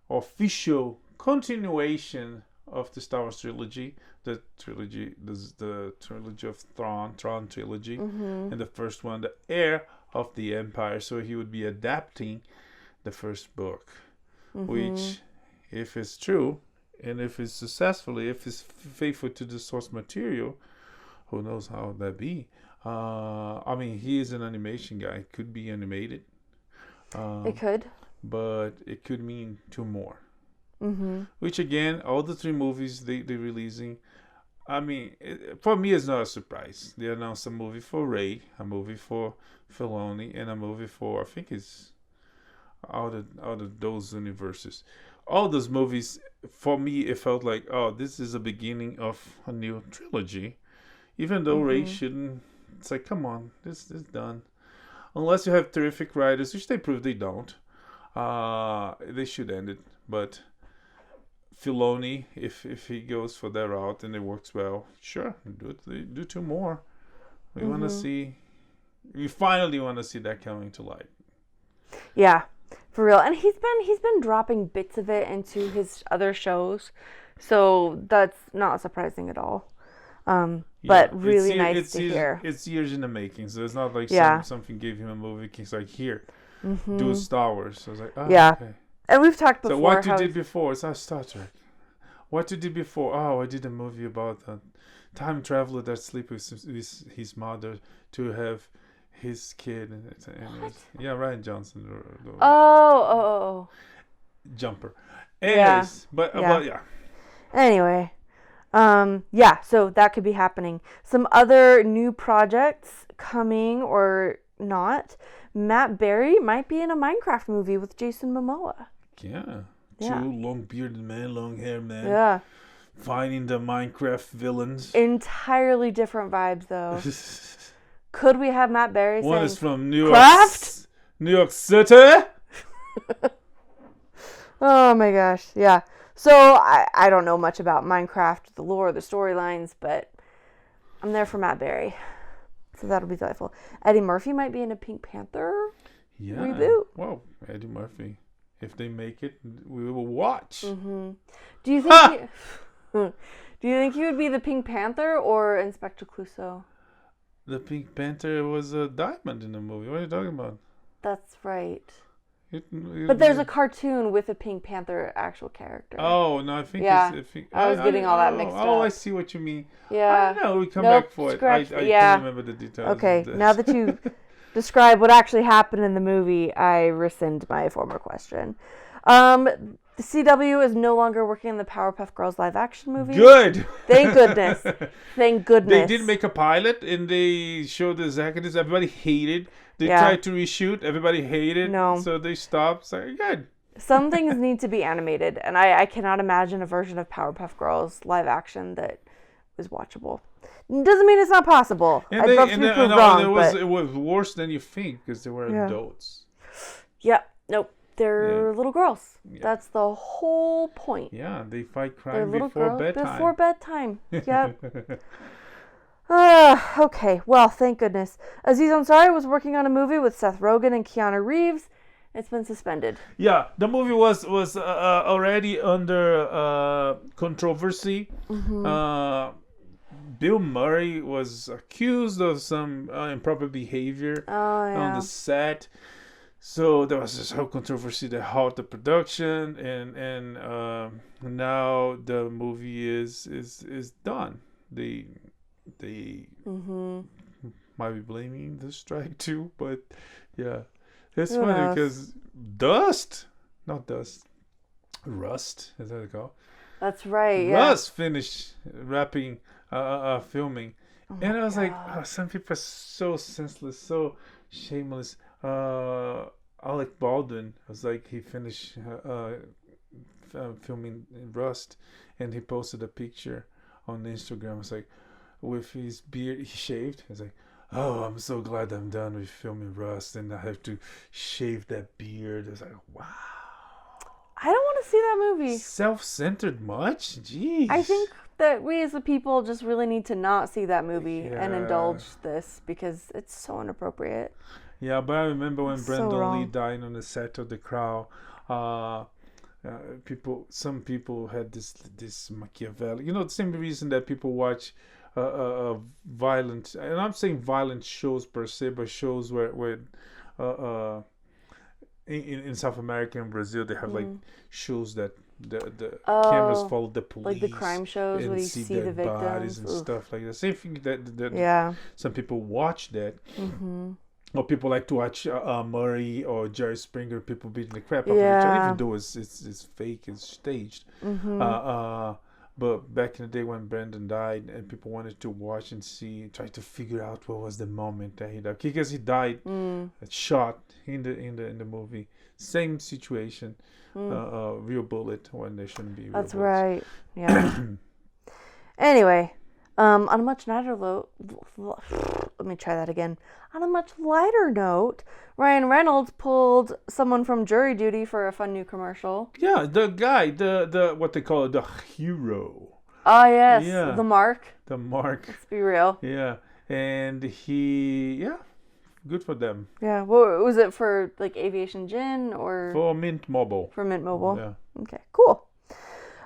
official continuation of the Star Wars trilogy, the trilogy of Tron trilogy, and the first one, the Heir of the Empire. So he would be adapting the first book, which, if it's true, and if it's successfully, if it's faithful to the source material, who knows how that be? I mean, he is an animation guy. It could be animated. It could. But it could mean 2 more. Which again, all the 3 movies they're releasing, I mean, for me, it's not a surprise. They announced a movie for Ray, a movie for Filoni, and a movie for, I think it's out of those universes. All those movies, for me, it felt like, oh, this is the beginning of a new trilogy. Even though Ray shouldn't, it's like, come on, this is done. Unless you have terrific writers, which they prove they don't. They should end it. But Filoni, if he goes for that route and it works well, sure, do 2 more. We want to see. We finally want to see that coming to light. Yeah, for real. And he's been dropping bits of it into his other shows, so that's not surprising at all. But really nice to hear. It's years in the making, so it's not like something gave him a movie. He's like, here, do Star Wars. So I was like, oh, okay. And we've talked before. So what you did before? It's not Star Trek. What you did before? Oh, I did a movie about a time traveler that sleeps with his mother to have his kid. Yeah, Ryan Johnson. Oh. Jumper. Anyways, but yeah. Anyway. So that could be happening. Some other new projects coming or not. Matt Berry might be in a Minecraft movie with Jason Momoa. Yeah. 2 long-bearded men, long-haired men. Yeah. Fighting the Minecraft villains. Entirely different vibes, though. Could we have Matt Berry One saying, is from New York City? Oh my gosh, yeah. So I don't know much about Minecraft, the lore, the storylines, but I'm there for Matt Berry. So that'll be delightful. Eddie Murphy might be in a Pink Panther reboot. Whoa, Eddie Murphy. If they make it, we will watch. Do you think he would be the Pink Panther or Inspector Clouseau? The Pink Panther was a diamond in the movie. What are you talking about? That's right. But there's a cartoon with a Pink Panther actual character. Oh, no, I think I was getting all that mixed up. Oh, I see what you mean. Yeah. I know, we come back for it. I can't remember the details. Okay, now that you describe what actually happened in the movie, I rescind my former question. The CW is no longer working on the Powerpuff Girls live action movie. Good. Thank goodness. Thank goodness. They did make a pilot and they showed the executives. Everybody hated. They tried to reshoot. Everybody hated. No. So they stopped. So good. Some things need to be animated, and I cannot imagine a version of Powerpuff Girls live action that is watchable. Doesn't mean it's not possible. I'd love to be proved wrong, it was worse than you think because they were adults. Yeah. Nope. They're little girls. Yeah. That's the whole point. Yeah, they fight crime before bedtime. Before bedtime. Yep. Okay. Well, thank goodness. Aziz Ansari was working on a movie with Seth Rogen and Keanu Reeves. It's been suspended. Yeah, the movie was already under controversy. Bill Murray was accused of some improper behavior on the set. So there was this whole controversy that halted the production, and now the movie is done. They might be blaming the strike too, but yeah, it's funny because Rust, is that it called? That's right. Rust finished wrapping filming, and I was like, some people are so senseless, so shameless. Alec Baldwin was like, he finished filming in Rust, and he posted a picture on Instagram. It's like with his beard, he shaved. He's like, "Oh, I'm so glad I'm done with filming Rust, and I have to shave that beard." It's like, wow. I don't want to see that movie. Self-centered much? Jeez. I think that we as a people just really need to not see that movie and indulge this because it's so inappropriate. Yeah, but I remember when Brandon Lee wrong. died on the set of The Crown. Some people had this Machiavelli. The same reason that people watch violent, and I'm saying violent shows per se, but shows where in South America and Brazil they have like shows that the cameras follow the police, like the crime shows and where you see see dead the victims bodies and stuff like that. Same thing that yeah. some people watch that. Or people like to watch Murray or Jerry Springer, people beating the crap out of each other, even though it's fake, it's staged. But back in the day when Brandon died, and people wanted to watch and see, try to figure out what was the moment that he died, because he died shot in the movie. Same situation, real bullet when they shouldn't be. Real That's bullets. right. Yeah. Anyway, on a much lighter note, let me try that again. On a much lighter note, Ryan Reynolds pulled someone from jury duty for a fun new commercial. Yeah, the guy, the what they call it, the hero. Oh yes, Yeah. the Mark. The Mark. Let's be real. Yeah, and good for them. Yeah, what was it for? Like Aviation Gin or For Mint Mobile. for Mint Mobile? Yeah. Okay, cool.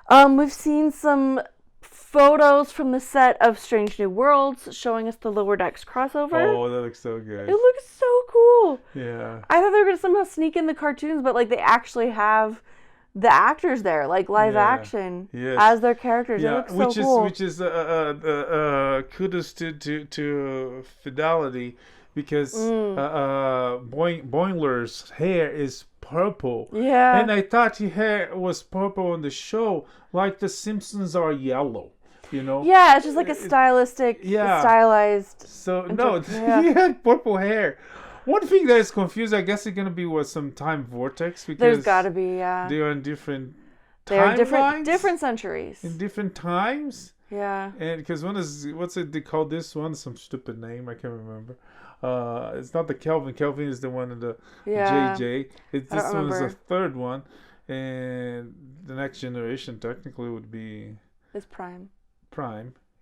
We've seen some photos from the set of Strange New Worlds showing us the Lower Decks crossover. Oh, that looks so good. It looks so cool. Yeah. I thought they were going to somehow sneak in the cartoons, but like they actually have the actors there, like live action as their characters. Yeah, it looks so cool. Which is kudos to Fidelity, because Boimler's hair is purple. Yeah. And I thought his hair was purple on the show, like the Simpsons are yellow. Yeah, it's just like a stylized. So no, he had purple hair. One thing that is confused, I guess it's gonna be some time vortex, because There's got to be, yeah. they are in different They are timelines, different centuries. in different times. Yeah. And because they call this one? Some stupid name, I can't remember. It's not the Kelvin. Kelvin is the one in the JJ. This one is the third one, and the next generation technically would be It's Prime.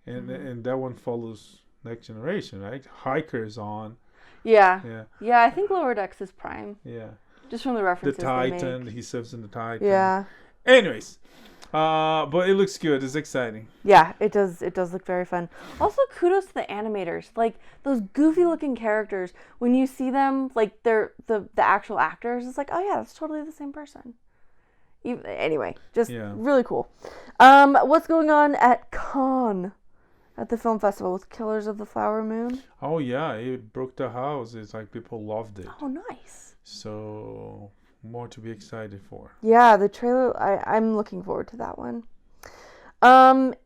And that one follows next generation, right? Hiker is on. Yeah. I think Lower Decks is Prime. Yeah. Just from the references. The Titan. He serves in the Titan. Yeah. Anyways, but it looks good. It's exciting. Yeah, it does. It does look very fun. Also, kudos to the animators. Like those goofy-looking characters. When you see them, like they're the actual actors, it's like, oh yeah, that's totally the same person. Anyway, just really cool. What's going on at Cannes? At the film festival with Killers of the Flower Moon. Oh yeah, it broke the house. It's like people loved it. Oh, nice. So more to be excited for. Yeah, the trailer. I'm looking forward to that one.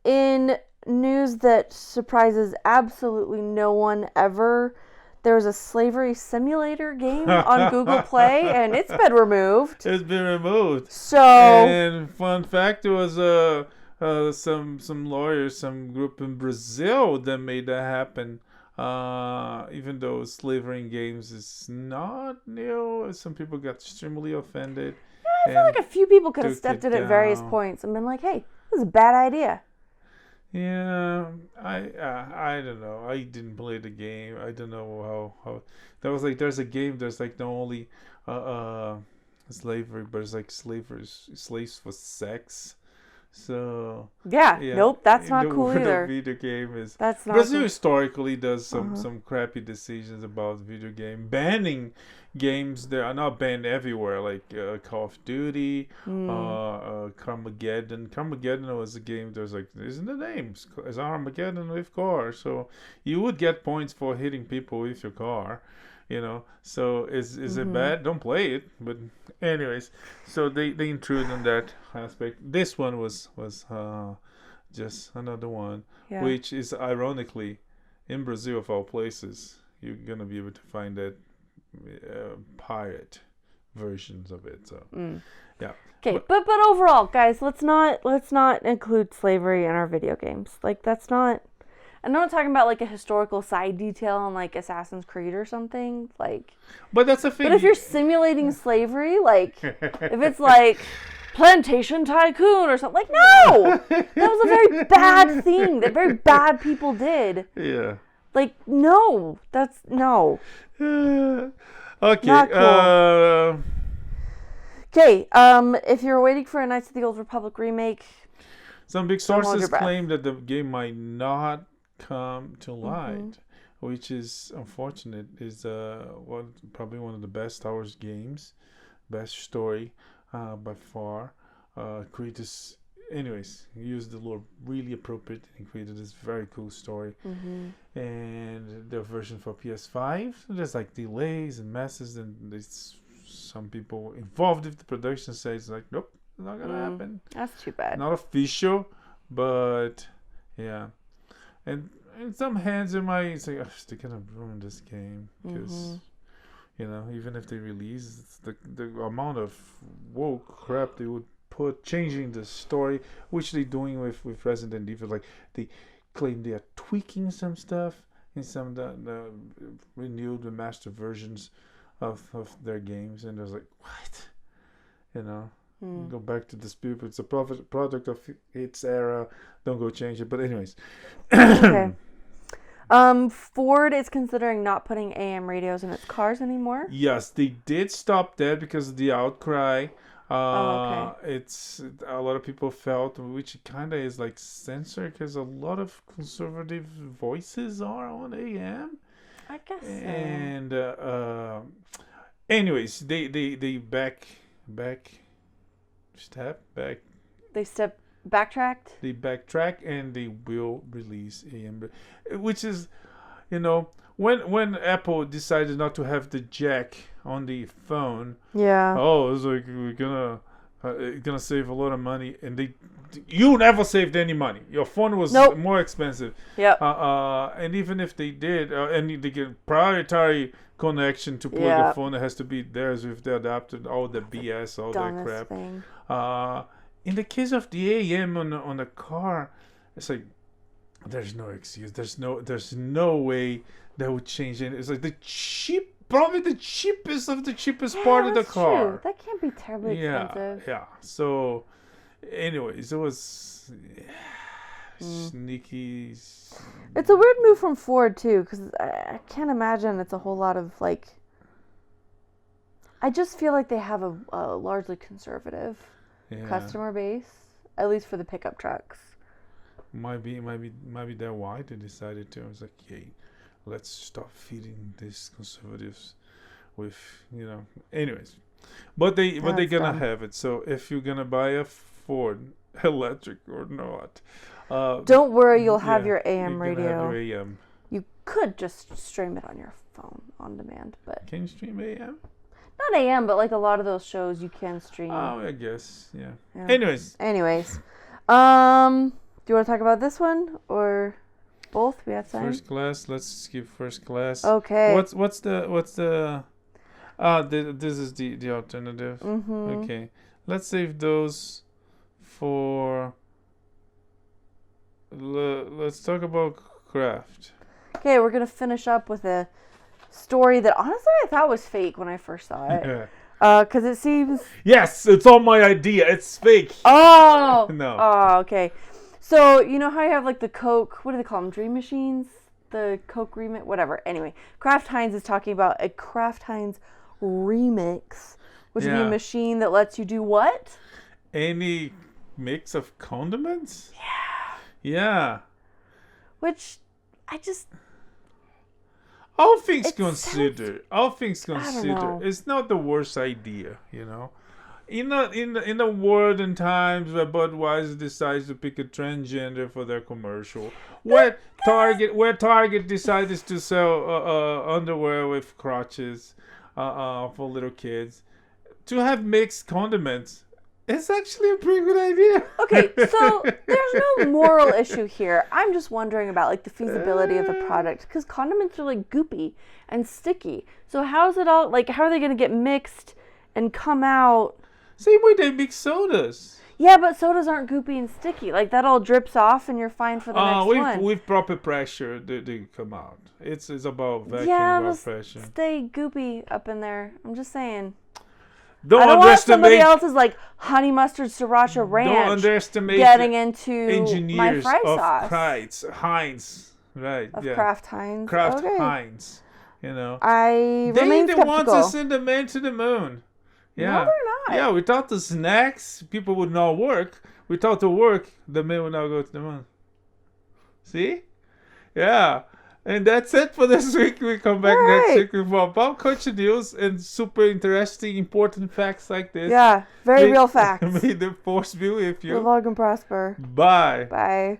In news that surprises absolutely no one ever, there was a slavery simulator game on Google Play, and it's been removed. It's been removed. So. And fun fact, it was some lawyers, some group in Brazil that made that happen. Even though slavery in games is not new, some people got extremely offended. Yeah, I feel like a few people could have stepped in at various points and been like, "Hey, this is a bad idea." Yeah, I don't know. I didn't play the game. I don't know how that was like. There's a game. There's like not only slavery, but it's like slaves for sex. So nope, that's not cool either. The video game is that's not Brazil cool. Historically does some crappy decisions about video game banning games that are not banned everywhere, like Call of Duty, Carmageddon. Carmageddon was a game. There's like isn't the name? It's Armageddon with car, so you would get points for hitting people with your car. So is it bad? Don't play it. But anyways, so they intrude on that aspect. This one was just another one, which is ironically in Brazil of all places, you're gonna be able to find that pirate versions of it. So Yeah. Okay, but overall, guys, let's not include slavery in our video games. Like, that's not. I'm not talking about like a historical side detail on like Assassin's Creed or something. Like, but that's a thing. But if you're simulating slavery, like, if it's like plantation tycoon or something, like, no, that was a very bad thing that very bad people did. Yeah. Like, no, that's no. Okay. Not cool. Okay, if you're waiting for a Knights of the Old Republic remake, some big sources claim that the game might not come to light, which is unfortunate. Is probably one of the best Star Wars games, best story by far. Created, anyways, used the lore really appropriate and created this very cool story. And the version for PS5, there's like delays and messes, and there's some people involved with the production say it's like, nope, it's not gonna happen. That's too bad. Not official, but yeah. And in some hands, it might say, oh, they're gonna ruin this game because you know, even if they release the amount of woke crap they would put changing the story, which they're doing with Resident Evil. Like, they claim they are tweaking some stuff in some of the renewed remastered versions of their games, and there's like, what, you know. Go back to the spirit. It's a product of its era. Don't go change it. But anyways. Okay. Ford is considering not putting AM radios in its cars anymore. Yes, they did stop that because of the outcry. Okay. It's a lot of people felt, which kind of is like censored because a lot of conservative voices are on AM. I guess so. And anyways, they backtracked. They backtrack and they will release AM, which is, you know, when Apple decided not to have the jack on the phone. Yeah. Oh, it's like we're gonna save a lot of money, and you never saved any money. Your phone was more expensive. Yeah. And even if they did, and they get proprietary connection to plug the phone, it has to be theirs with the adapter, all the BS, all that crap. Thing. In the case of the AM on the car, it's like there's no excuse. There's no way that would change it. It's like probably the cheapest of the cheapest part of the car. True. That can't be terribly expensive. Yeah. So, anyways, it was sneaky. It's a weird move from Ford too, because I can't imagine it's a whole lot of like. I just feel like they have a largely conservative customer base, at least for the pickup trucks. Might be that why they decided to. It's like, hey, let's stop feeding these conservatives with, you know. Anyways, but they're gonna have it. So if you're gonna buy a Ford, electric or not, don't worry, you'll have your AM radio. Have your AM. You could just stream it on your phone on demand, but can you stream AM? Not AM, but like a lot of those shows you can stream. Oh, I guess, yeah. Anyways. Do you want to talk about this one or both? We have time. First class. Let's skip first class. Okay. What's the? This is the alternative. Okay. Let's save those for. Let's talk about craft. Okay, we're gonna finish up with a story that honestly I thought was fake when I first saw it. Because it seems... Yes, it's all my idea. It's fake. Oh! No. Oh, okay. So, you know how you have like the Coke... What do they call them? Dream machines? The Coke remix? Whatever. Anyway, Kraft Heinz is talking about a Kraft Heinz remix, which would be a machine that lets you do what? Any mix of condiments? Yeah. Which I just... All things considered, it's not the worst idea, you know. In the world and times where Budweiser decides to pick a transgender for their commercial, where Target decides to sell underwear with crotches for little kids, to have mixed condiments. It's actually a pretty good idea. Okay, so there's no moral issue here. I'm just wondering about like the feasibility of the product, because condiments are like goopy and sticky. So how's it all, like, how are they going to get mixed and come out? Same way they make sodas. Yeah, but sodas aren't goopy and sticky. Like, that all drips off and you're fine for the next one. With proper pressure, they come out. It's about vacuum, about pressure. Stay goopy up in there. I'm just saying. I Don't don't want somebody underestimate else's, like, honey mustard sriracha ranch don't underestimate getting into engineers my fry of sauce. Heinz. Right, Of yeah. Kraft Heinz. Kraft Okay. Heinz. You know. I remain They skeptical. want to send the man to the moon. Yeah. No, they're not. Yeah, without the snacks, people would not work. Without the work, the man would not go to the moon. See? Yeah. And that's it for this week. We come back next week with more pop culture news and super interesting, important facts like this. Yeah, very real facts. May the force be with you. Live long and prosper. Bye. Bye.